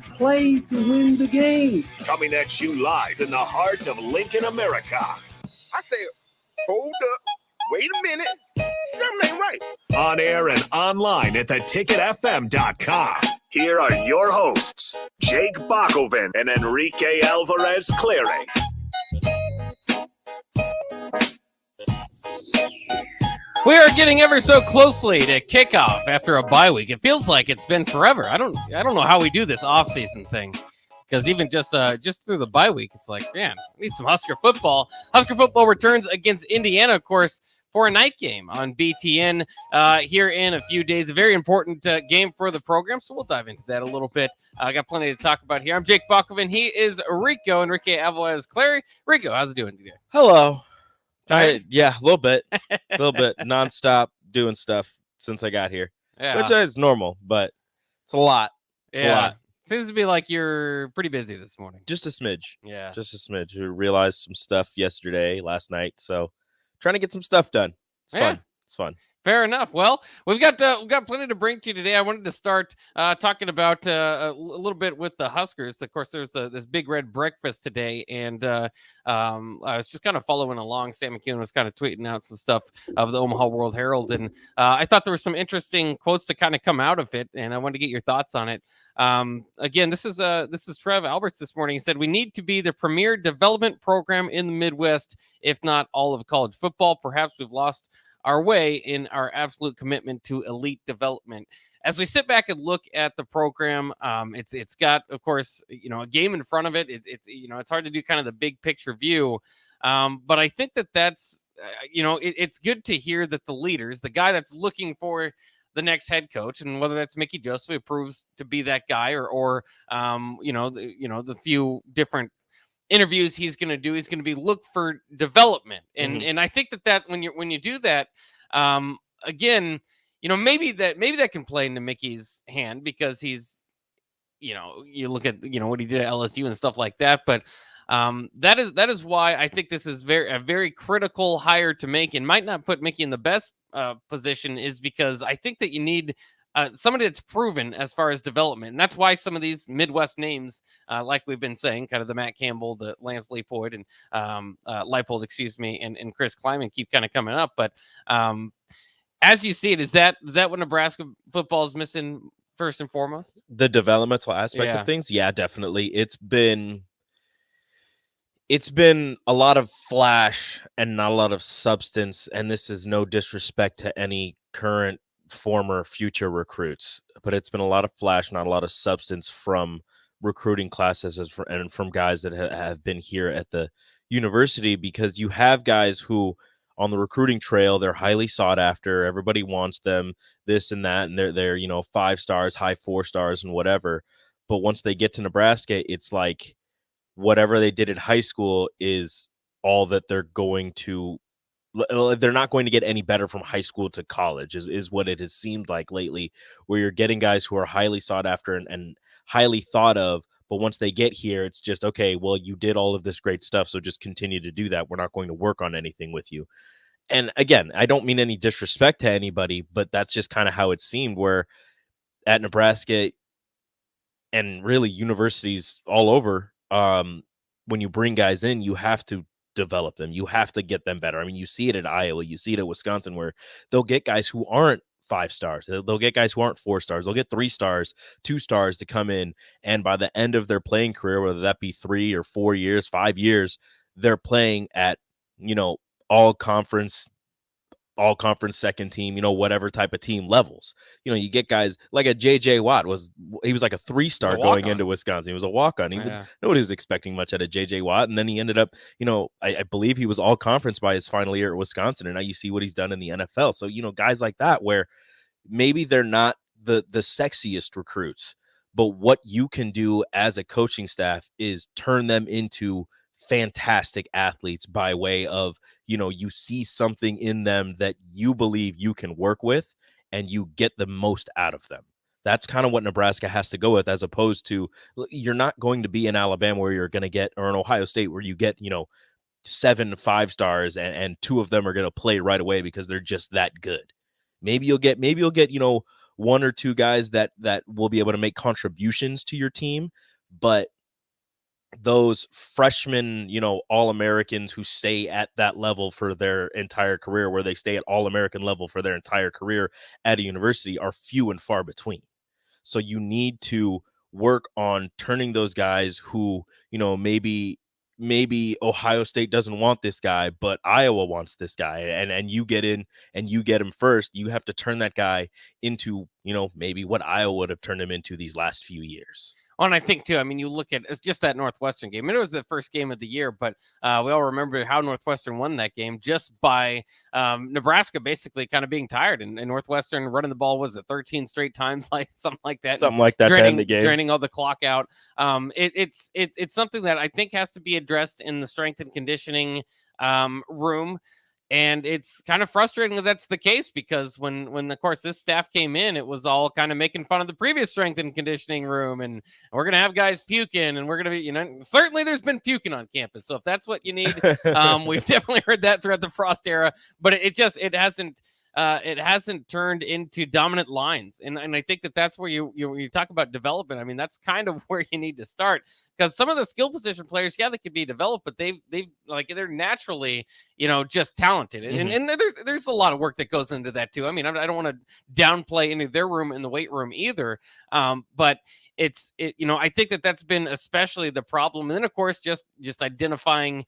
Play to win the game. Coming at you live in the heart of Lincoln, America. I said, hold up, wait a minute, something ain't right. On air and online at theticketfm.com. Here are your hosts, Jake Bakoven and Enrique Alvarez Cleary. We are getting ever so closely to kickoff after a bye week. It feels like it's been forever. I don't know how we do this off-season thing, because even just through the bye week, it's like, man, we need some Husker football. Husker football returns against Indiana, of course, for a night game on BTN here in a few days. A very important game for the program, so we'll dive into that a little bit. I got plenty to talk about here. I'm Jake Bakoven. He is Rico, Enrique Alvarez Clary. Rico, how's it doing today? Hello. Yeah, a little bit. Nonstop doing stuff since I got here, which is normal, but it's a lot. It's a lot. Seems to be like you're pretty busy this morning. Just a smidge. Yeah. Just a smidge. We realized some stuff last night, so trying to get some stuff done. It's fun. It's fun. Fair enough. Well, we've got plenty to bring to you today. I wanted to start talking about a little bit with the Huskers. Of course, there's this big red breakfast today, and I was just kind of following along. Sam McKeown was kind of tweeting out some stuff of the Omaha World Herald, and I thought there were some interesting quotes to kind of come out of it, and I wanted to get your thoughts on it. Again, this is Trev Alberts this morning. He said, "We need to be the premier development program in the Midwest, if not all of college football. Perhaps we've lost our way in our absolute commitment to elite development." As we sit back and look at the program, it's got, of course, a game in front of it. It's hard to do kind of the big picture view, but I think that's it's good to hear that the leaders, the guy that's looking for the next head coach, and whether that's Mickey Joseph, who proves to be that guy, or the few different interviews he's going to be look for development. And I think that when you do that, again, maybe that can play into Mickey's hand, because he's, you look at, what he did at LSU and stuff like that. But that is why I think this is a very critical hire to make, and might not put Mickey in the best position, is because I think that you need somebody that's proven as far as development. And that's why some of these Midwest names, like we've been saying, kind of the Matt Campbell, the Lance Leipold, and Leipold, and Chris Kleiman keep kind of coming up. But as you see it, is that what Nebraska football is missing first and foremost? The developmental aspect of things? Yeah, definitely. It's been a lot of flash and not a lot of substance. And this is no disrespect to any current, former, future recruits, but it's been a lot of flash, not a lot of substance from recruiting classes and from guys that have been here at the university, because you have guys who on the recruiting trail, they're highly sought after, everybody wants them, this and that, and they're 5 stars, high 4 stars and whatever. But once they get to Nebraska, it's like whatever they did at high school is all that they're not going to get any better from high school to college is what it has seemed like lately, where you're getting guys who are highly sought after and highly thought of. But once they get here, it's just, okay, well, you did all of this great stuff, so just continue to do that. We're not going to work on anything with you. And again, I don't mean any disrespect to anybody, but that's just kind of how it seemed, where at Nebraska and really universities all over, when you bring guys in, you have to develop them. You have to get them better. I mean, you see it at Iowa, you see it at Wisconsin, where they'll get guys who aren't 5 stars. They'll get guys who aren't 4 stars. They'll get 3 stars, 2 stars to come in. And by the end of their playing career, whether that be 3 or 4 years, 5 years, they're playing at, all conference second team, whatever type of team levels. You get guys like a JJ Watt he was like a 3-star going into Wisconsin. He was a walk-on. Nobody was expecting much out of JJ Watt. And then he ended up, I believe he was all conference by his final year at Wisconsin. And now you see what he's done in the NFL. So, guys like that, where maybe they're not the sexiest recruits, but what you can do as a coaching staff is turn them into fantastic athletes by way of, you see something in them that you believe you can work with, and you get the most out of them. That's kind of what Nebraska has to go with, as opposed to, you're not going to be in Alabama where you're going to get, or in Ohio State where you get, 7 5-stars and 2 of them are going to play right away because they're just that good. Maybe you'll get, one or two guys that will be able to make contributions to your team, but those freshmen, All-Americans who stay at that level for their entire career, where they stay at All-American level for their entire career at a university, are few and far between. So you need to work on turning those guys who, maybe Ohio State doesn't want this guy, but Iowa wants this guy, and you get in and you get him first. You have to turn that guy into, maybe what Iowa would have turned him into these last few years. Oh, and I think, too, you look at it's just that Northwestern game. It was the first game of the year, but we all remember how Northwestern won that game just by Nebraska basically kind of being tired. And Northwestern running the ball, was it 13 straight times, something like that? Something like that to end the game. Draining all the clock out. It's something that I think has to be addressed in the strength and conditioning room. And it's kind of frustrating that that's the case, because when of course this staff came in, it was all kind of making fun of the previous strength and conditioning room, and we're going to have guys puking, and we're going to be, certainly there's been puking on campus. So if that's what you need, we've definitely heard that throughout the Frost era, but it hasn't turned into dominant lines. And I think that's where you talk about development. That's kind of where you need to start, because some of the skill position players, they could be developed, but they're naturally, just talented. And there's a lot of work that goes into that too. I don't want to downplay any of their room in the weight room either. But I think that's been especially the problem. And then of course, just identifying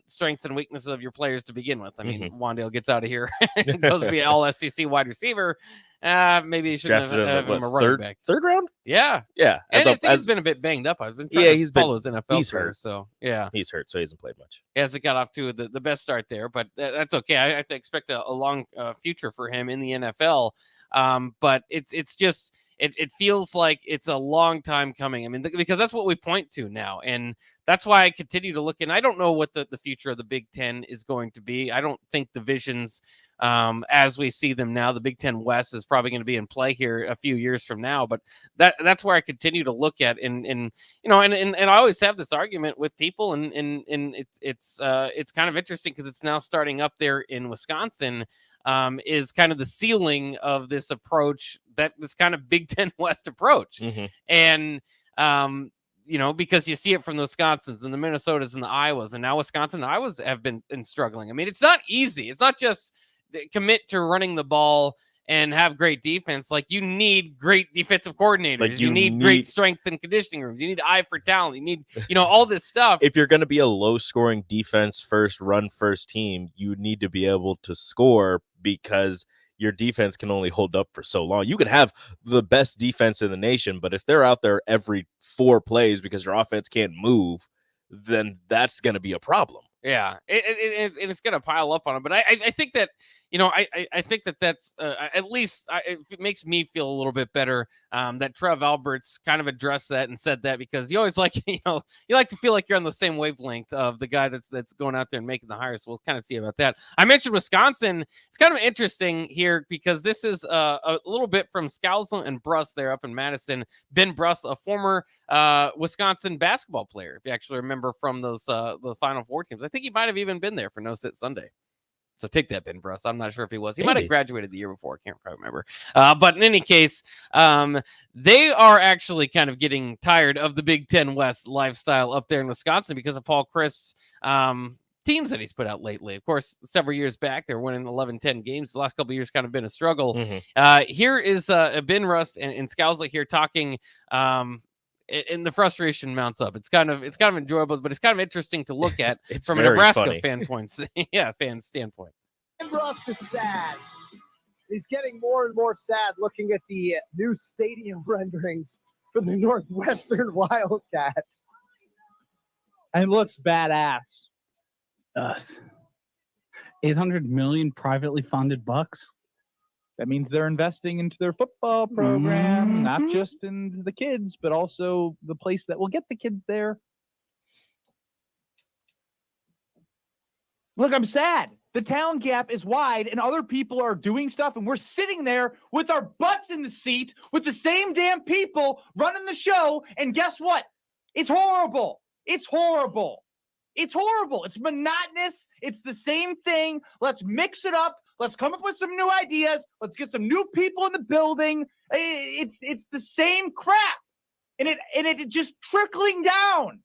strengths and weaknesses of your players to begin with. Wandale gets out of here and goes to be all SEC wide receiver. Maybe he shouldn't have him a running back. Third round? Yeah. Yeah. And I think he's been a bit banged up. I've been trying to follow his NFL career. Hurt. So yeah. He's hurt, so he hasn't played much. He hasn't got off to the best start there, but that's okay. I expect a long future for him in the NFL. But it's just it feels like it's a long time coming. Because that's what we point to now, and that's why I continue to look. And I don't know what the future of the Big Ten is going to be. I don't think divisions, as we see them now, the Big Ten West is probably going to be in play here a few years from now. But that's where I continue to look at, and I always have this argument with people, and it's kind of interesting because it's now starting up there in Wisconsin. Is kind of the ceiling of this approach, this kind of Big Ten West approach. Mm-hmm. And, because you see it from the Wisconsins and the Minnesotas and the Iowas, and now Wisconsin and Iowas have been struggling. It's not easy. It's not just commit to running the ball and have great defense. You need great defensive coordinators. You need great strength and conditioning rooms. You need eye for talent. You need, all this stuff. If you're going to be a low-scoring defense first, run first team, you need to be able to score, because your defense can only hold up for so long. You can have the best defense in the nation, but if they're out there every 4 plays because your offense can't move, then that's going to be a problem. Yeah, it's going to pile up on them. But I think that, I think that's at least it makes me feel a little bit better that Trev Alberts kind of addressed that and said that, because you always like, you like to feel like you're on the same wavelength of the guy that's going out there and making the hires. So we'll kind of see about that. I mentioned Wisconsin. It's kind of interesting here because this is a little bit from Scalzo and Bruss there up in Madison. Ben Bruss, a former Wisconsin basketball player, if you actually remember from those the Final Four teams. I think he might have even been there for No Sit Sunday. So take that, Ben Bruss. I'm not sure if he was. He might have graduated the year before. I can't quite remember. But in any case, they are actually kind of getting tired of the Big Ten West lifestyle up there in Wisconsin because of Paul Christ's teams that he's put out lately. Of course, several years back, they were winning 11-10 games. The last couple of years kind of been a struggle. Mm-hmm. Here is Ben Russ and Scalzo here talking and the frustration mounts up. It's kind of enjoyable, but it's kind of interesting to look at from a Nebraska fan standpoint. Ben Russ is sad. He's getting more and more sad looking at the new stadium renderings for the Northwestern Wildcats. And it looks badass. 800 million privately funded bucks. That means they're investing into their football program, not just into the kids, but also the place that will get the kids there. Look, I'm sad. The talent gap is wide and other people are doing stuff, and we're sitting there with our butts in the seat with the same damn people running the show. And guess what? It's horrible. It's horrible. It's horrible. It's monotonous. It's the same thing. Let's mix it up. Let's come up with some new ideas. Let's get some new people in the building. It's the same crap, and it just trickling down.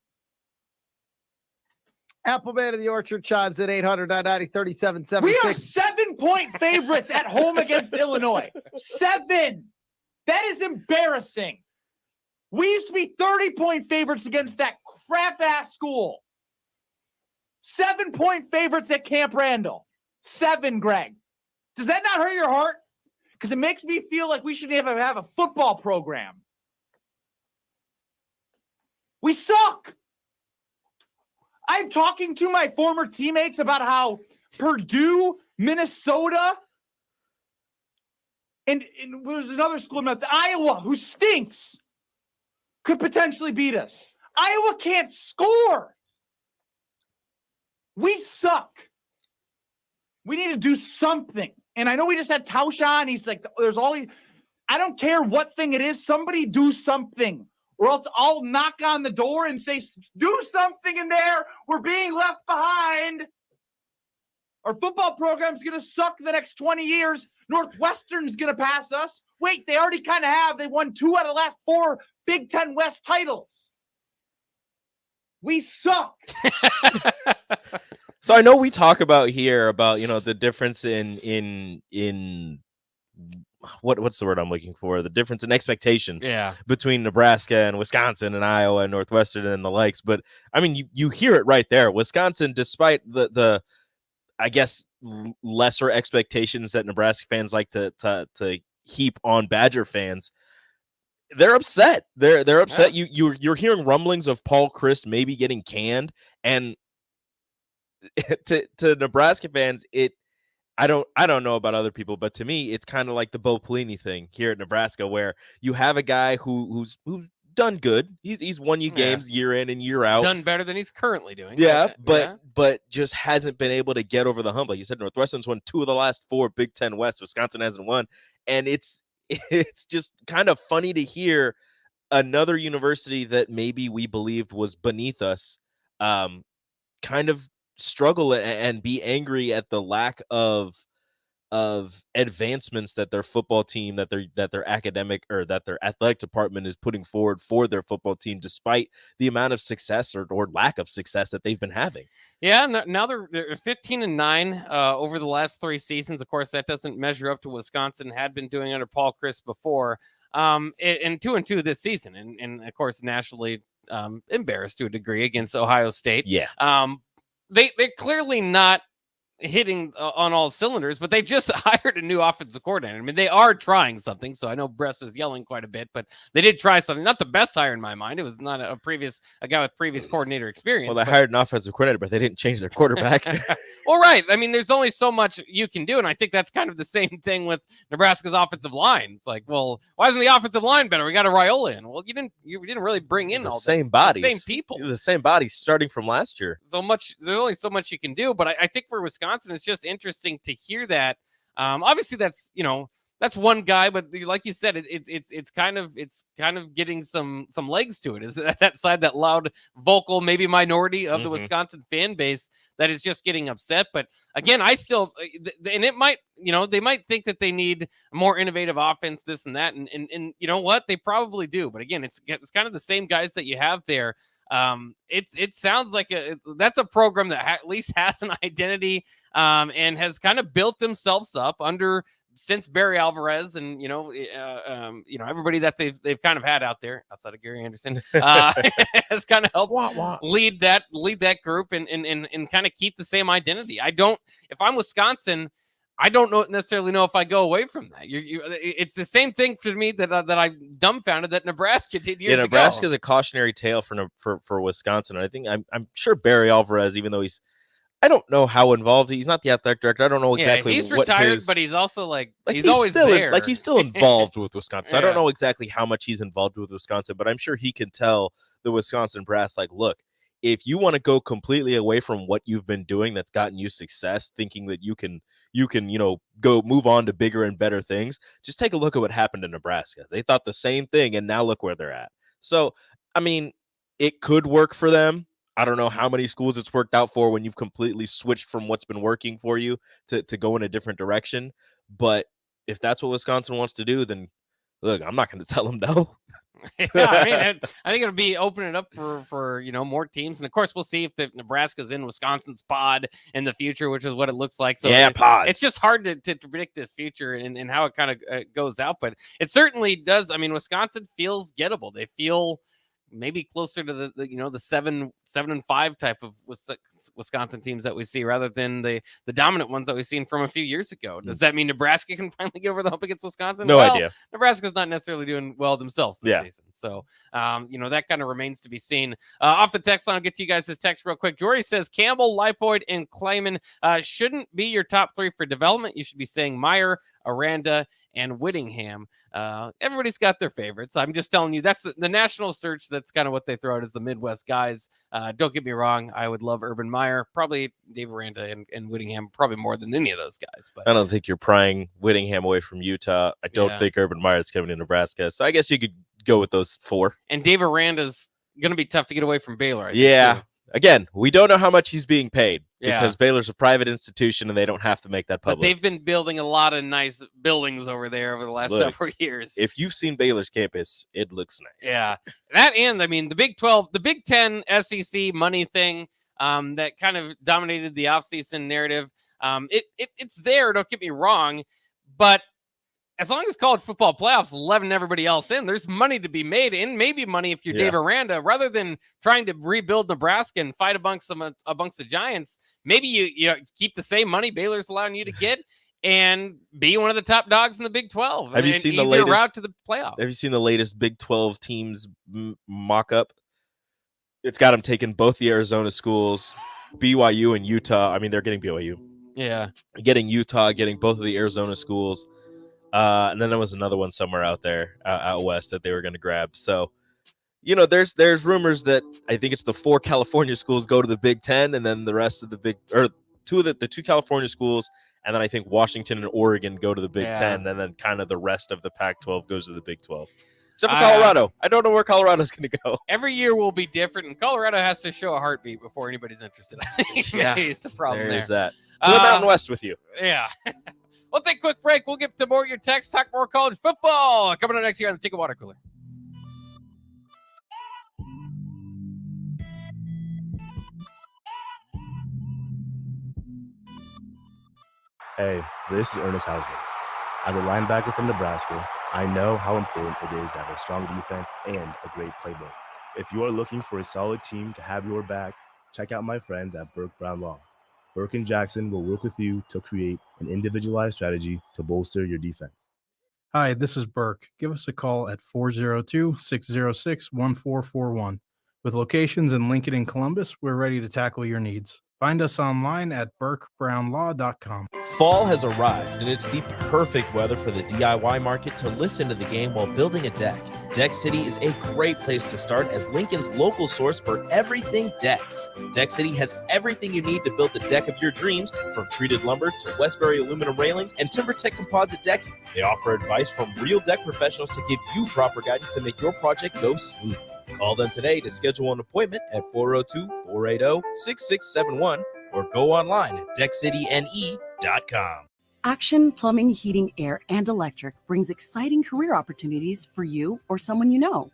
Appleman of the Orchard chimes at 800-990-3776. We are 7-point favorites at home against Illinois. 7. That is embarrassing. We used to be 30-point favorites against that crap-ass school. 7-point favorites at Camp Randall. 7, Greg. Does that not hurt your heart? Because it makes me feel like we should have a football program. We suck. I'm talking to my former teammates about how Purdue, Minnesota, and there's another school, Iowa, who stinks, could potentially beat us. Iowa can't score. We suck. We need to do something. And I know we just had Tausch on. He's like, there's all these. I don't care what thing it is. Somebody do something. Or else I'll knock on the door and say, do something in there. We're being left behind. Our football program's going to suck the next 20 years. Northwestern's going to pass us. Wait, they already kind of have. They won 2 out of the last 4 Big Ten West titles. We suck. So I know we talk about here about, the difference in what's the word I'm looking for? The difference in expectations between Nebraska and Wisconsin and Iowa and Northwestern and the likes. But I mean, you hear it right there. Wisconsin, despite the I guess lesser expectations that Nebraska fans like to heap on Badger fans, they're upset. They're upset. Yeah. You're hearing rumblings of Paul Chryst maybe getting canned, and to Nebraska fans, I don't know about other people, but to me, it's kind of like the Bo Pelini thing here at Nebraska, where you have a guy who's done good. He's won you games year in and year out. Done better than he's currently doing. Yeah, but just hasn't been able to get over the hump. Like you said, Northwestern's won 2 of the last 4 Big Ten West. Wisconsin hasn't won. And it's just kind of funny to hear another university that maybe we believed was beneath us kind of struggle and be angry at the lack of advancements that their football team, that their academic or that their athletic department is putting forward for their football team, despite the amount of success or lack of success that they've been having. Yeah, now they're 15-9 over the last 3 seasons. Of course, that doesn't measure up to what Wisconsin had been doing under Paul Chryst before. And 2-2 this season, and of course nationally embarrassed to a degree against Ohio State. Yeah. They're clearly not hitting on all cylinders, but they just hired a new offensive coordinator. I mean, they are trying something. So I know Bress is yelling quite a bit, but they did try something. Not the best hire in my mind. It was not a guy with previous coordinator experience. Well, they hired an offensive coordinator, but they didn't change their quarterback. Well, right. I mean, there's only so much you can do, and I think that's kind of the same thing with Nebraska's offensive line. It's like, well, why isn't the offensive line better? We got a Raiola in. Well, you didn't really bring in all the same bodies, the same people, the same bodies starting from last year. So much. There's only so much you can do, but I think for Wisconsin, it's just interesting to hear that. Obviously, that's that's one guy, but like you said, it's kind of getting some legs to it. Is that side, that loud, vocal, maybe minority of the Wisconsin fan base that is just getting upset. But again, I still, and it might, they might think that they need a more innovative offense, this and that, and you know what, they probably do. But again, it's kind of the same guys that you have there. It sounds like that's a program that at least has an identity, and has kind of built themselves up since Barry Alvarez and everybody that they've kind of had out there outside of Gary Anderson has kind of helped lead that group and kind of keep the same identity. If I'm Wisconsin, I don't necessarily know if I go away from that. It's the same thing for me that I'm dumbfounded that Nebraska did years ago. Nebraska is a cautionary tale for Wisconsin. I think I'm sure Barry Alvarez, even though I don't know how involved he's not the athletic director. I don't know exactly. He's retired, but he's also he's always still there. He's still involved with Wisconsin. So I don't know exactly how much he's involved with Wisconsin, but I'm sure he can tell the Wisconsin brass, look, if you want to go completely away from what you've been doing that's gotten you success, thinking that you can go move on to bigger and better things, just take a look at what happened in Nebraska. They thought the same thing, and now look where they're at. So, I mean, it could work for them. I don't know how many schools it's worked out for when you've completely switched from what's been working for you to go in a different direction. But if that's what Wisconsin wants to do, then Look, I'm not going to tell him no. Yeah, I mean, I think it'll be opening it up for more teams, and of course, we'll see if the Nebraska's in Wisconsin's pod in the future, which is what it looks like. So yeah, pods. It's just hard to predict this future and how it kind of goes out, but it certainly does. I mean, Wisconsin feels gettable. They feel maybe closer to the 7-5 type of Wisconsin teams that we see, rather than the dominant ones that we've seen from a few years ago. Does that mean Nebraska can finally get over the hump against Wisconsin? No idea. Nebraska's not necessarily doing well themselves this season. So, that kind of remains to be seen. Off the text line, I'll get to you guys this text real quick. Jory says Campbell, Leipold, and Kleiman shouldn't be your top 3 for development. You should be saying Meyer, Aranda, and Whittingham. Everybody's got their favorites. I'm just telling you, that's the national search. That's kind of what they throw out as the Midwest guys. Don't get me wrong. I would love Urban Meyer, probably Dave Aranda and Whittingham, probably more than any of those guys. But I don't think you're prying Whittingham away from Utah. I don't think Urban Meyer's coming to Nebraska. So I guess you could go with those 4. And Dave Aranda's going to be tough to get away from Baylor. I think, too. Again, we don't know how much he's being paid because Yeah. Baylor's a private institution and they don't have to make that But public. they've been building a lot of nice buildings over there over the last several years. If you've seen Baylor's campus, it looks nice. Yeah. That, and I mean, the Big 12, the Big 10 SEC money thing that kind of dominated the offseason narrative. It's there, don't get me wrong, but as long as college football playoffs letting everybody else in, there's money to be made, and maybe money if you're Dave Aranda, rather than trying to rebuild Nebraska and fight amongst the giants. Maybe you keep the same money Baylor's allowing you to get and be one of the top dogs in the Big 12. Have you seen the latest route to the playoffs? Have you seen the latest Big 12 teams mock up? It's got them taking both the Arizona schools, BYU and Utah. I mean, they're getting BYU. Yeah. Getting Utah, getting both of the Arizona schools. And then there was another one somewhere out there, out west, that they were going to grab. So, there's rumors that I think it's the 4 California schools go to the Big 10, and then the rest of the the 2 California schools, and then I think Washington and Oregon go to the Big 10, and then kind of the rest of the Pac-12 goes to the Big 12. Except for Colorado. I don't know where Colorado's going to go. Every year will be different, and Colorado has to show a heartbeat before anybody's interested. It's the problem There's there. that. To the Mountain West with you. Yeah. We'll take a quick break. We'll get to more of your texts, talk more college football. Coming up next year on the Ticket Water Cooler. Hey, this is Ernest Hausman. As a linebacker from Nebraska, I know how important it is to have a strong defense and a great playbook. If you are looking for a solid team to have your back, check out my friends at Burke Brown Law. Burke and Jackson will work with you to create an individualized strategy to bolster your defense. Hi, this is Burke. Give us a call at 402-606-1441. With locations in Lincoln and Columbus, we're ready to tackle your needs. Find us online at burkebrownlaw.com. Fall has arrived, and it's the perfect weather for the DIY market to listen to the game while building a deck. Deck City is a great place to start as Lincoln's local source for everything decks. Deck City has everything you need to build the deck of your dreams, from treated lumber to Westbury aluminum railings and TimberTech composite decking. They offer advice from real deck professionals to give you proper guidance to make your project go smooth. Call them today to schedule an appointment at 402-480-6671 or go online at deckcityne.com. Action Plumbing, Heating, Air, and Electric brings exciting career opportunities for you or someone you know.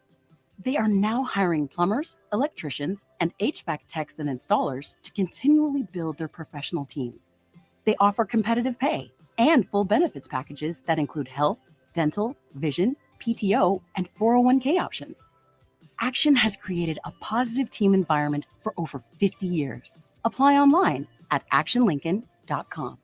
They are now hiring plumbers, electricians, and HVAC techs and installers to continually build their professional team. They offer competitive pay and full benefits packages that include health, dental, vision, PTO, and 401k options. Action has created a positive team environment for over 50 years. Apply online at actionlincoln.com.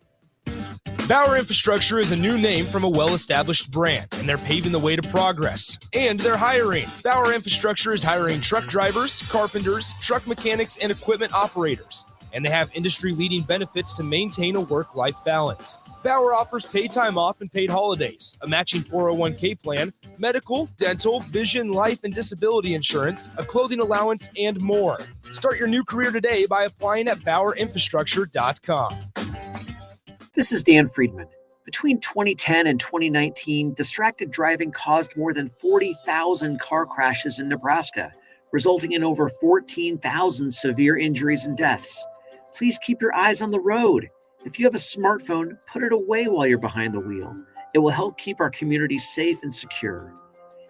Bauer Infrastructure is a new name from a well-established brand, and they're paving the way to progress. And they're hiring. Bauer Infrastructure is hiring truck drivers, carpenters, truck mechanics, and equipment operators. And they have industry-leading benefits to maintain a work-life balance. Bauer offers paid time off and paid holidays, a matching 401k plan, medical, dental, vision, life, and disability insurance, a clothing allowance, and more. Start your new career today by applying at BauerInfrastructure.com. This is Dan Friedman. Between 2010 and 2019, distracted driving caused more than 40,000 car crashes in Nebraska, resulting in over 14,000 severe injuries and deaths. Please keep your eyes on the road. If you have a smartphone, put it away while you're behind the wheel. It will help keep our community safe and secure.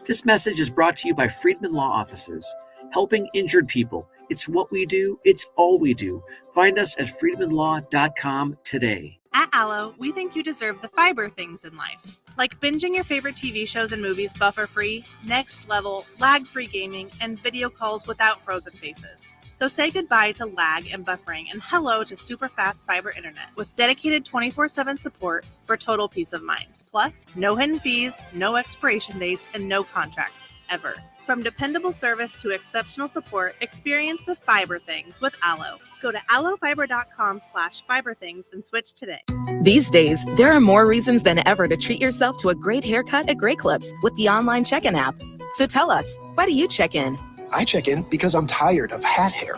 This message is brought to you by Friedman Law Offices, helping injured people. It's what we do. It's all we do. Find us at friedmanlaw.com today. At Allo, we think you deserve the fiber things in life, like binging your favorite TV shows and movies buffer-free, next level, lag-free gaming, and video calls without frozen faces. So say goodbye to lag and buffering and hello to super fast fiber internet with dedicated 24/7 support for total peace of mind. Plus, no hidden fees, no expiration dates, and no contracts, ever. From dependable service to exceptional support, experience the fiber things with Allo. Go to allofiber.com/fiberthings and switch today. These days, there are more reasons than ever to treat yourself to a great haircut at Great Clips with the online check-in app. So tell us, why do you check in? I check in because I'm tired of hat hair.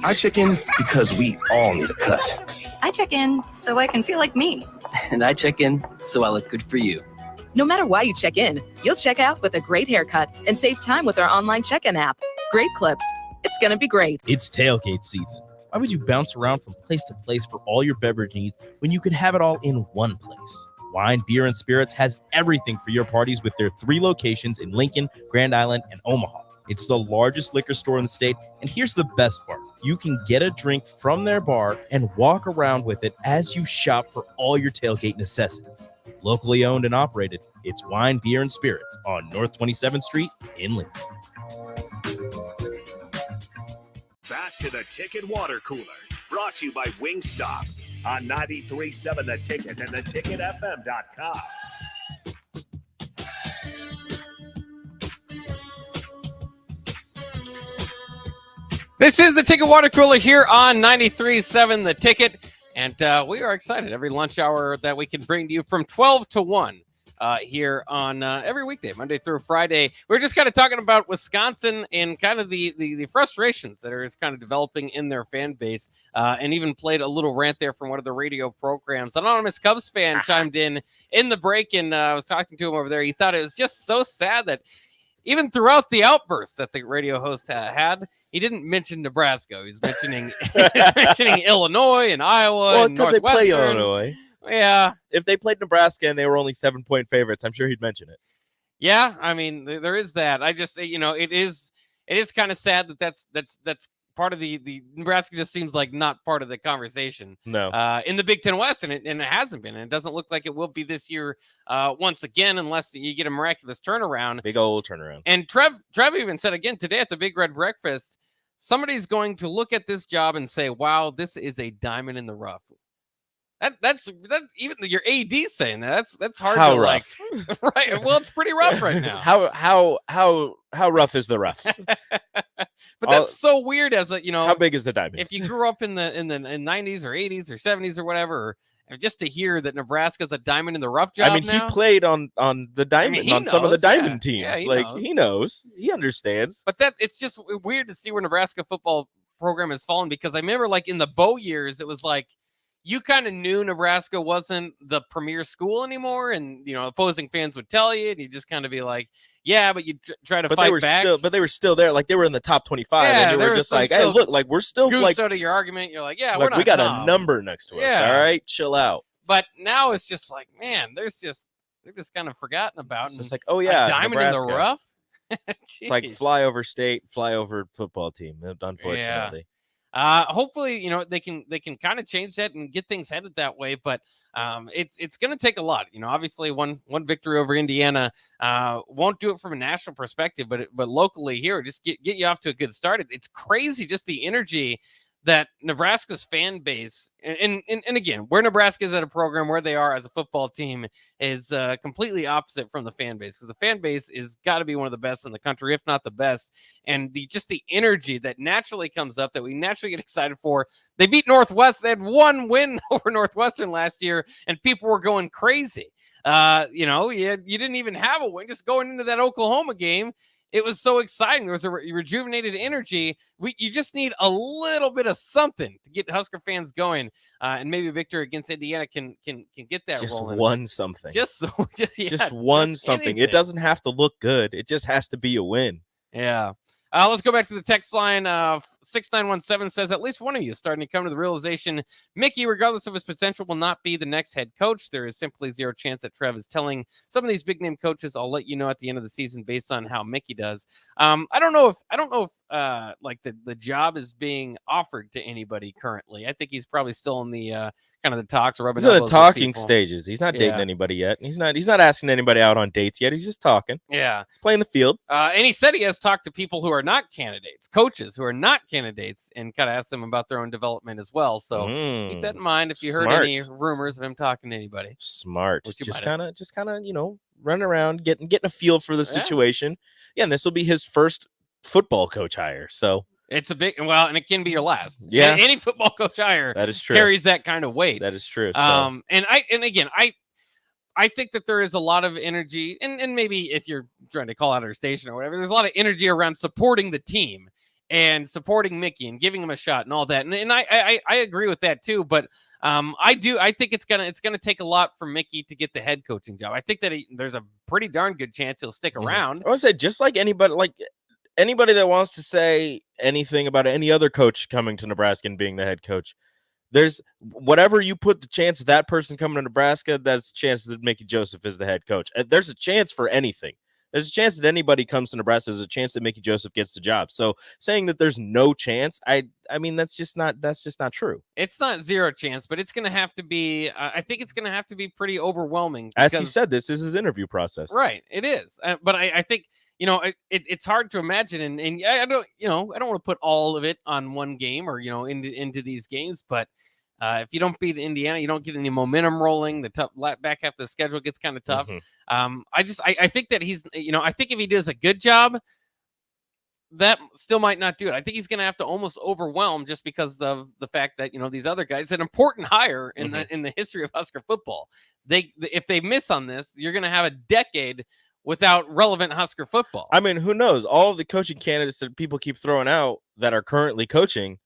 I check in because we all need a cut. I check in so I can feel like me. And I check in so I look good for you. No matter why you check in, you'll check out with a great haircut and save time with our online check-in app. Great Clips. It's going to be great. It's tailgate season. Why would you bounce around from place to place for all your beverage needs when you could have it all in one place? Wine, Beer, and Spirits has everything for your parties with their 3 locations in Lincoln, Grand Island, and Omaha. It's the largest liquor store in the state, and here's the best part. You can get a drink from their bar and walk around with it as you shop for all your tailgate necessities. Locally owned and operated, it's Wine, Beer, and Spirits on North 27th Street in Lincoln. Back to the Ticket Water Cooler, brought to you by Wingstop on 93.7 The Ticket and theticketfm.com. This is the Ticket Water Cooler here on 93.7 The Ticket, and we are excited every lunch hour that we can bring to you from 12 to 1 here on every weekday, Monday through Friday. We're just kind of talking about Wisconsin and kind of the frustrations that are kind of developing in their fan base, and even played a little rant there from one of the radio programs. An anonymous Cubs fan chimed in the break, and I was talking to him over there. He thought it was just so sad that even throughout the outbursts that the radio host had, he didn't mention Nebraska. He was mentioning Illinois and Iowa. Well, and because they play Northwestern. Illinois. Yeah. If they played Nebraska and they were only 7-point favorites, I'm sure he'd mention it. Yeah, I mean, there is that. I just, it is kind of sad that's part of the Nebraska just seems like not part of the conversation. No. In the Big Ten West, and it hasn't been, and it doesn't look like it will be this year once again, unless you get a miraculous turnaround. Big old turnaround. And Trev even said again today at the Big Red Breakfast, somebody's going to look at this job and say, "Wow, this is a diamond in the rough." That's even your AD saying that. That's hard How to rough? like. Right. Well, it's pretty rough right now. How rough is the rough? But that's so weird. As a how big is the diamond? If you grew up in the 90s or 80s or 70s or whatever, just to hear that Nebraska's a diamond in the rough job. I mean, now, he played on the diamond on some of the diamond teams. Yeah, he knows. He understands. But it's just weird to see where Nebraska football program has fallen, because I remember like in the Bo years, it was like you kind of knew Nebraska wasn't the premier school anymore, and opposing fans would tell you, and you just kind of be like, yeah, but you try to fight back. But they were still there, like they were in the top 25, and you were just like, hey, look, like we're still like out of your argument. You're like, yeah, like, we're not. We got dumb. a number next to us. Yeah. All right, chill out. But now it's just like, man, they're just kind of forgotten about. It's just like, oh yeah, a diamond Nebraska. in the rough. It's like flyover state, flyover football team. Unfortunately. Yeah. Hopefully, they can kind of change that and get things headed that way. But it's going to take a lot. Obviously, one victory over Indiana won't do it from a national perspective, but locally here, just get you off to a good start. It's crazy, just the energy that Nebraska's fan base, and again, where Nebraska is at a program, where they are as a football team is completely opposite from the fan base, because the fan base is got to be one of the best in the country, if not the best. And the energy that naturally comes up, that we naturally get excited for. They beat Northwest. They had one win over Northwestern last year, and people were going crazy. You didn't even have a win. Just going into that Oklahoma game, it was so exciting. There was a rejuvenated energy. You just need a little bit of something to get Husker fans going, and maybe a victory against Indiana can get that just rolling. One something. Just one something. Anything. It doesn't have to look good. It just has to be a win. Yeah. Let's go back to the text line. 6917 says, at least one of you is starting to come to the realization Mickey, regardless of his potential, will not be the next head coach. There is simply zero chance that Trev is telling some of these big name coaches, I'll let you know at the end of the season based on how Mickey does. I don't know if like the job is being offered to anybody currently. I think he's probably still in the kind of the talks or rubbing He's in the elbows with talking people. stages. He's not dating anybody yet. He's not asking anybody out on dates yet. He's just talking. Yeah. He's playing the field. And he said he has talked to people who are not candidates, coaches who are not candidates, and kind of asked them about their own development as well. So keep that in mind if you heard any rumors of him talking to anybody. Smart. Just kind of, running around, getting a feel for the situation. Yeah, and this will be his first football coach hire. So it's a big, and it can be your last. Yeah. Any football coach hire that is true. Carries that kind of weight. That is true. So. I think that there is a lot of energy, and maybe if you're trying to call out our station or whatever, there's a lot of energy around supporting the team and supporting Mickey and giving him a shot and all that. And I agree with that too. But I think it's gonna take a lot for Mickey to get the head coaching job. I think that there's a pretty darn good chance he'll stick around. I want to say, just like anybody that wants to say anything about any other coach coming to Nebraska and being the head coach, there's whatever you put the chance of that person coming to Nebraska, that's a chance that Mickey Joseph is the head coach. There's a chance for anything. There's a chance that anybody comes to Nebraska. There's a chance that Mickey Joseph gets the job. So saying that there's no chance, I mean, that's just not true. It's not zero chance, but it's going to have to be, I think it's going to have to be pretty overwhelming. As he said, this is his interview process. Right. It is. But I think, it's hard to imagine. And I don't want to put all of it on one game or, into these games, but if you don't beat Indiana, you don't get any momentum rolling. The tough back half of the schedule gets kind of tough. I think that he's, I think if he does a good job, that still might not do it. I think he's going to have to almost overwhelm just because of the fact that, these other guys, an important hire in the history of Husker football. If they miss on this, you're going to have a decade without relevant Husker football. I mean, who knows? All of the coaching candidates that people keep throwing out that are currently coaching,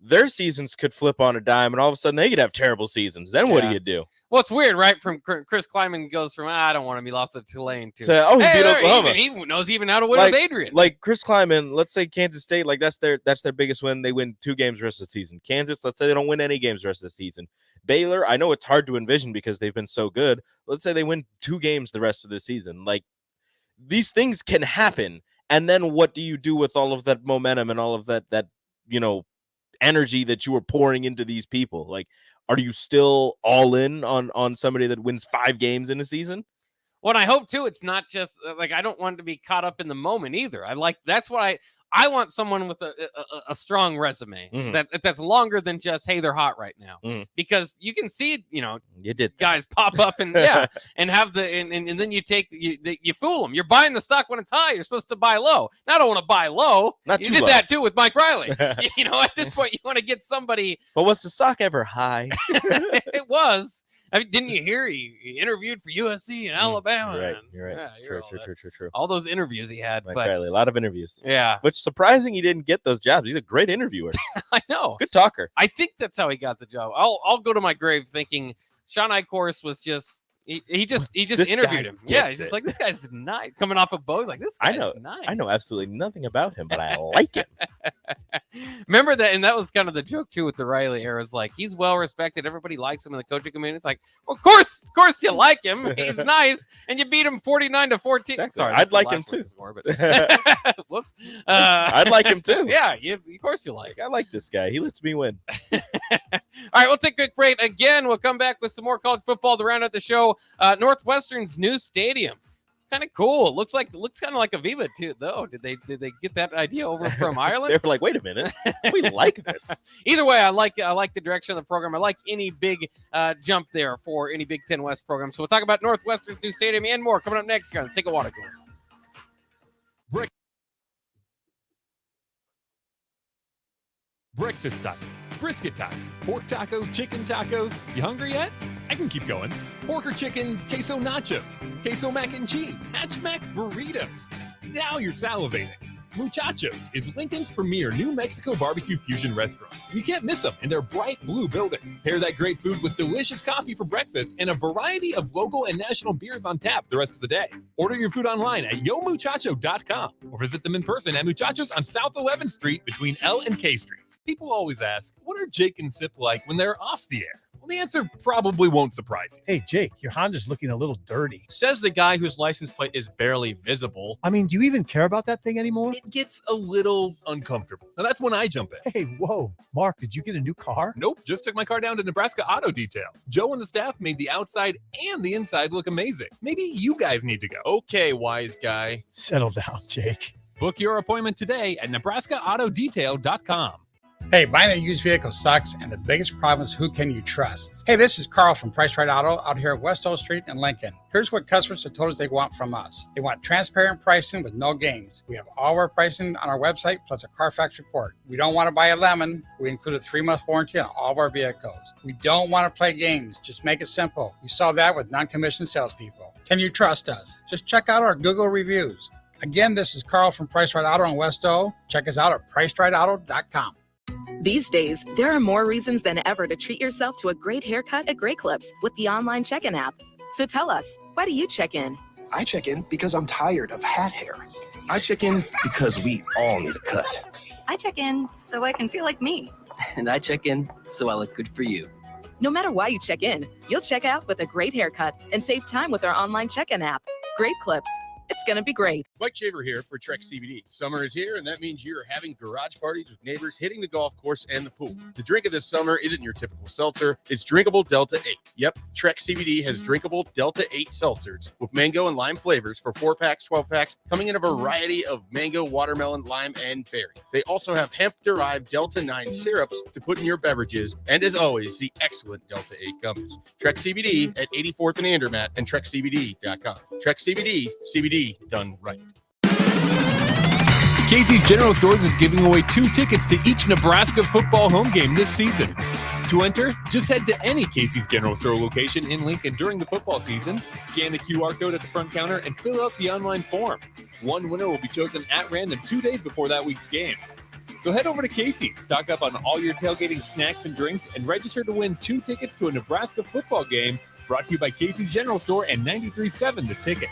their seasons could flip on a dime, and all of a sudden they could have terrible seasons. Then what do you do? Well, it's weird, right? From Chris Kleiman goes from I don't want to be lost to Tulane to he beat Oklahoma. He knows even how to win with Adrian. Like Chris Kleiman, let's say Kansas State, like that's their biggest win. They win 2 games the rest of the season. Kansas, let's say they don't win any games the rest of the season. Baylor, I know it's hard to envision because they've been so good. Let's say they win 2 games the rest of the season. Like, these things can happen, and then what do you do with all of that momentum and all of that energy that you were pouring into these people? Like, are you still all in on somebody that wins 5 games in a season? Well, I hope too. It's not just like I don't want to be caught up in the moment either. That's why I want someone with a strong resume that's longer than just, hey, they're hot right now, because you can see, you did guys pop up and and have and then you fool them. You're buying the stock when it's high. You're supposed to buy low. Now, I don't want to buy low. You did that too with Mike Riley. At this point, you want to get somebody. But was the stock ever high? It was. I mean, didn't you hear he interviewed for USC in Alabama? Right, you're right. Yeah, True. All those interviews he had. Mike Riley, a lot of interviews. Yeah. Which surprising he didn't get those jobs. He's a great interviewer. I know. Good talker. I think that's how he got the job. I'll go to my grave thinking Sean Eichhorst was just he just interviewed him. Yeah, he's just like, this guy's nice. Coming off of Bo's, like, this guy's nice. I know absolutely nothing about him, but I like him. Remember that, and that was kind of the joke too with the Riley era. Is like, he's well respected, everybody likes him in the coaching community. It's like, well, of course you like him. He's nice, and you beat him 49-14. Exactly. Sorry, I'd like him too. Whoops. I'd like him too. Yeah, of course you like. I like this guy. He lets me win. All right, we'll take a quick break. Again, we'll come back with some more college football to round out the show. Northwestern's new stadium, kind of cool. Looks kind of like Aviva too, though. Did they get that idea over from Ireland? They were like, wait a minute, we like this. Either way, I like the direction of the program. I like any big jump there for any Big Ten West program. So we'll talk about Northwestern's new stadium and more coming up next. You're gonna take a water Breakfast tacos, brisket tacos, pork tacos, chicken tacos. You hungry yet? I can keep going. Pork or chicken, queso nachos, queso mac and cheese, hatch mac burritos. Now you're salivating. Muchachos is Lincoln's premier New Mexico barbecue fusion restaurant. You can't miss them in their bright blue building. Pair that great food with delicious coffee for breakfast and a variety of local and national beers on tap the rest of the day. Order your food online at yomuchacho.com or visit them in person at Muchachos on South 11th Street between L and K Streets. People always ask, what are Jake and Sip like when they're off the air? Well, the answer probably won't surprise you. Hey, Jake, your Honda's looking a little dirty. Says the guy whose license plate is barely visible. I mean, do you even care about that thing anymore? It gets a little uncomfortable. Now, that's when I jump in. Hey, whoa. Mark, did you get a new car? Nope, just took my car down to Nebraska Auto Detail. Joe and the staff made the outside and the inside look amazing. Maybe you guys need to go. Okay, wise guy. Settle down, Jake. Book your appointment today at nebraskaautodetail.com. Hey, buying a used vehicle sucks, and the biggest problem is who can you trust? Hey, this is Carl from Price Right Auto out here at West O Street in Lincoln. Here's what customers have told us they want from us. They want transparent pricing with no games. We have all our pricing on our website, plus a Carfax report. We don't want to buy a lemon. We include a 3-month warranty on all of our vehicles. We don't want to play games. Just make it simple. You saw that with non-commissioned salespeople. Can you trust us? Just check out our Google reviews. Again, this is Carl from Price Right Auto in West O. Check us out at pricerightauto.com. These days, there are more reasons than ever to treat yourself to a great haircut at Great Clips with the online check-in app. So tell us, why do you check in? I check in because I'm tired of hat hair. I check in because we all need a cut. I check in so I can feel like me. And I check in so I look good for you. No matter why you check in, you'll check out with a great haircut and save time with our online check-in app. Great Clips. It's going to be great. Mike Shaver here for Trek CBD. Summer is here, and that means you're having garage parties with neighbors, hitting the golf course and the pool. The drink of this summer isn't your typical seltzer. It's drinkable Delta 8. Yep, Trek CBD has drinkable Delta 8 seltzers with mango and lime flavors for 4-packs, 12-packs, coming in a variety of mango, watermelon, lime, and berry. They also have hemp-derived Delta 9 syrups to put in your beverages, and as always, the excellent Delta 8 gummies. Trek CBD at 84th and Andermatt and TrekCBD.com. Trek CBD, CBD done right. Casey's General Stores is giving away 2 tickets to each Nebraska football home game this season. To enter, just head to any Casey's General Store location in Lincoln during the football season, scan the QR code at the front counter, and fill out the online form. One winner will be chosen at random 2 days before that week's game. So head over to Casey's, stock up on all your tailgating snacks and drinks, and register to win 2 tickets to a Nebraska football game, brought to you by Casey's General Store and 93.7 The Ticket.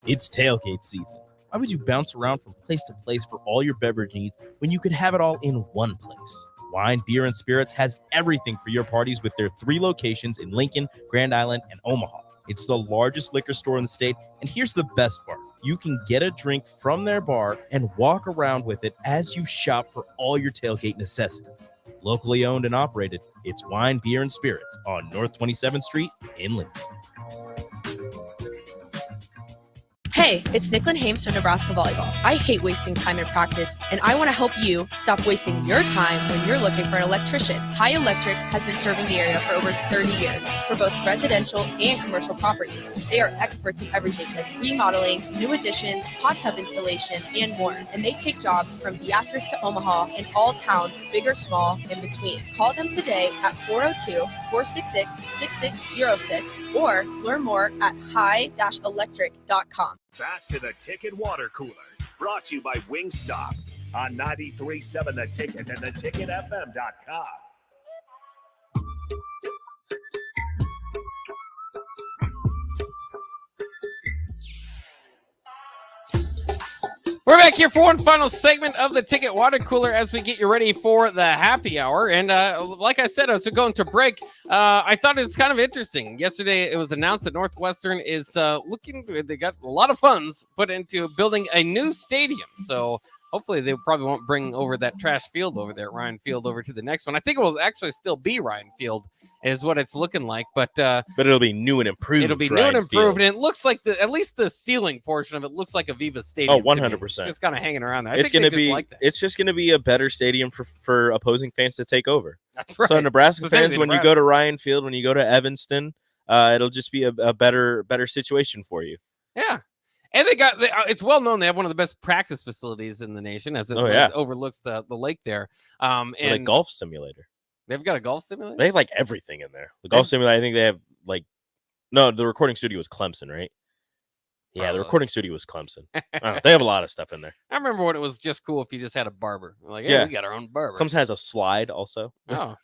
It's tailgate season. Why would you bounce around from place to place for all your beverage needs when you could have it all in one place? Wine, Beer, and Spirits has everything for your parties with their 3 locations in Lincoln, Grand Island, and Omaha. It's the largest liquor store in the state, and here's the best part. You can get a drink from their bar and walk around with it as you shop for all your tailgate necessities. Locally owned and operated, it's Wine, Beer, and Spirits on North 27th Street in Lincoln. Hey, it's Nicklin Hames from Nebraska Volleyball. I hate wasting time in practice, and I want to help you stop wasting your time when you're looking for an electrician. High Electric has been serving the area for over 30 years for both residential and commercial properties. They are experts in everything like remodeling, new additions, hot tub installation, and more. And they take jobs from Beatrice to Omaha and all towns, big or small, in between. Call them today at 402-466-6606 or learn more at high-electric.com. Back to the Ticket Water Cooler, brought to you by Wingstop on 93.7 The Ticket and theticketfm.com. We're back here for one final segment of the Ticket Water Cooler as we get you ready for the happy hour. And like I said, as we're going to break, I thought it was kind of interesting. Yesterday, it was announced that Northwestern is they got a lot of funds put into building a new stadium. So hopefully they probably won't bring over that trash field over there, Ryan Field, over to the next one. I think it will actually still be Ryan Field is what it's looking like. But it'll be new and improved. It'll be new and improved. And it looks like at least the ceiling portion of it looks like Aviva Stadium. Oh, 100%. Just kind of hanging around there. It's going to be like that. It's just going to be a better stadium for opposing fans to take over. That's right. So Nebraska fans, when you go to Ryan Field, when you go to Evanston, it'll just be a better situation for you. Yeah. And it's well known they have one of the best practice facilities in the nation as it overlooks the lake there. And a golf simulator. They've got a golf simulator? They have like everything in there. The golf simulator, I think they have the recording studio was Clemson, right? Yeah, the recording studio was Clemson. I don't know, they have a lot of stuff in there. I remember when it was just cool if you just had a barber. Like, hey, Yeah. we got our own barber. Clemson has a slide also. Oh.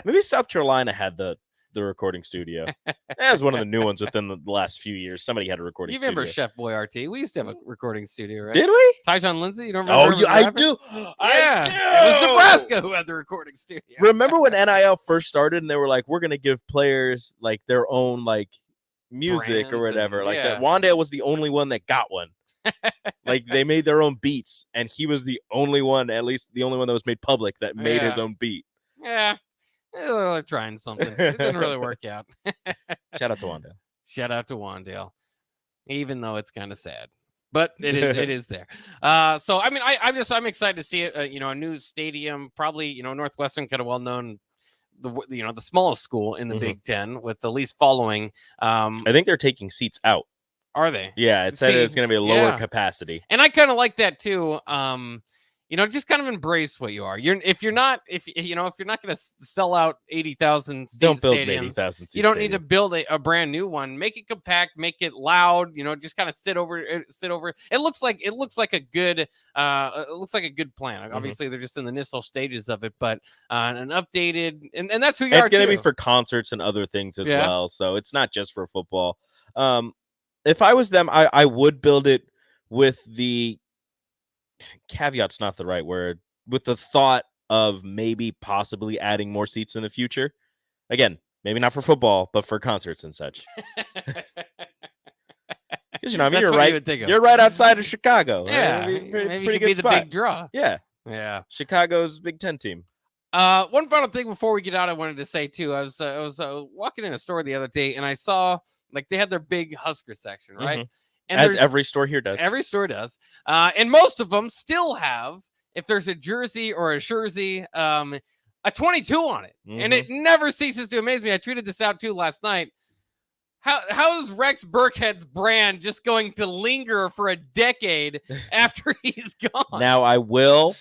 Maybe South Carolina had the recording studio. That was one of the new ones within the last few years. Somebody had a recording You studio. remember Chef Boyardee? We used to have a recording studio, right? Did we? Tyjon Lindsey? You don't remember? Oh, I do. Yeah. I do. It was Nebraska who had the recording studio. Remember when NIL first started and they were like, we're going to give players like their own like music Brands or whatever. and- Like yeah. that Wandale was the only one that got one. Like they made their own beats and he was the only one, at least the only one that was made public that made his Yeah. own beat. Yeah. They're trying something. It didn't really work out. Shout out to Wandale. Shout out to Wandale. Even though it's kind of sad. But it is there. So I mean I'm excited to see it. A new stadium, probably Northwestern, kind of well known, the smallest school in the Mhm. Big Ten with the least following. I think they're taking seats out. Are they? Yeah, it said it's See, going to be a lower yeah. capacity. And I kind of like that too. Just kind of embrace what you are. If you're not going to sell out 80,000 Don't build an stadiums, 80,000 seat you don't need to stadium. build a brand new one. Make it compact, make it loud. Just kind of sit over. It looks like a good plan. Mm-hmm. Obviously, they're just in the initial stages of it, but an updated and that's who you It's are. going to be too. for concerts and other things as Yeah. well. So it's not just for football. If I was them, I would build it with the caveat's not the right word, with the thought of maybe possibly adding more seats in the future. Again, maybe not for football, but for concerts and such. Because That's you're what right. you would think of. You're right outside of Chicago. Yeah, It'd be maybe you pretty could good be the spot. big draw. Yeah, Yeah. Chicago's Big Ten team. One final thing before we get out, I wanted to say too. I was walking in a store the other day and I saw like they had their big Husker section, right? Mhm. And As there's- every store here does. Every store does. And most of them still have, if there's a jersey or a jersey, a 22 on it. And it never ceases to amaze me. I tweeted this out too last night. How is Rex Burkhead's brand just going to linger for a decade after he's gone? Now I will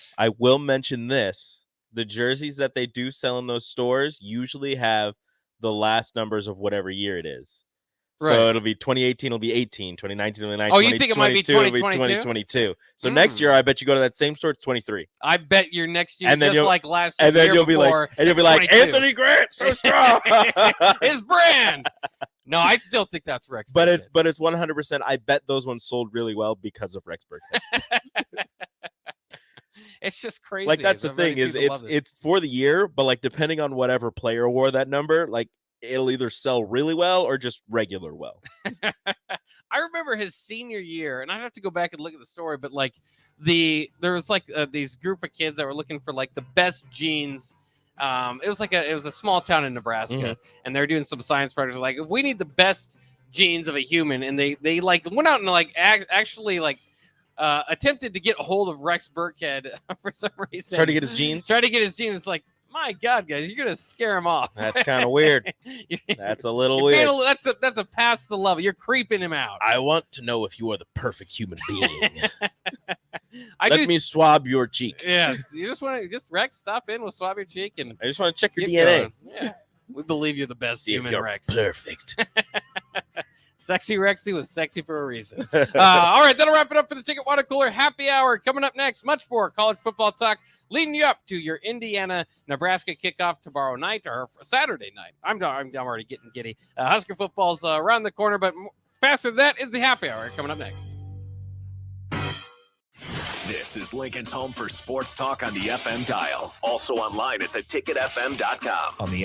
mention this. The jerseys that they do sell in those stores usually have the last numbers of whatever year it is. Right. So it'll be 2018, it'll be 18, 2019, it'll be 19. Oh, you think it might be 2022, 2022? So next year, I bet you go to that same store, it's 23. I bet your next year, And then just you'll- like last year, And then year you'll be before, like, it's 22. Anthony Grant, so strong. His brand. No, I still think that's Rex. But it's 100%. I bet those ones sold really well because of Rex Burkhead. It's just crazy. Like that's the how many thing is people love it. it's for the year, but like depending on whatever player wore that number, like it'll either sell really well or just regular well. I remember his senior year, and I have to go back and look at the story, but like there was like these group of kids that were looking for like the best jeans. It was a small town in Nebraska, and they're doing some science projects. Like, if we need the best genes of a human, and they like went out and like actually like attempted to get a hold of Rex Burkhead for some reason. Try to get his jeans. Try to get his jeans. It's like, my God, guys, you're gonna scare him off. That's kind of weird. That's a little You're being weird. that's a past the level. You're creeping him out. I want to know if you are the perfect human being. I Let do- me swab your cheek. Yes, you just want to Rex stop in, we'll swab your cheek, and I just want to check your keep DNA. going. Yeah, we believe you're the best See if human, you're Rex. perfect. Sexy Rexy was sexy for a reason. All right, that'll wrap it up for the Ticket Water Cooler Happy Hour. Coming up next, much more college football talk, leading you up to your Indiana-Nebraska kickoff tomorrow night or Saturday night. I'm already getting giddy. Husker football's around the corner, but faster than that is the Happy Hour coming up next. This is Lincoln's home for sports talk on the FM dial. Also online at theticketfm.com. On the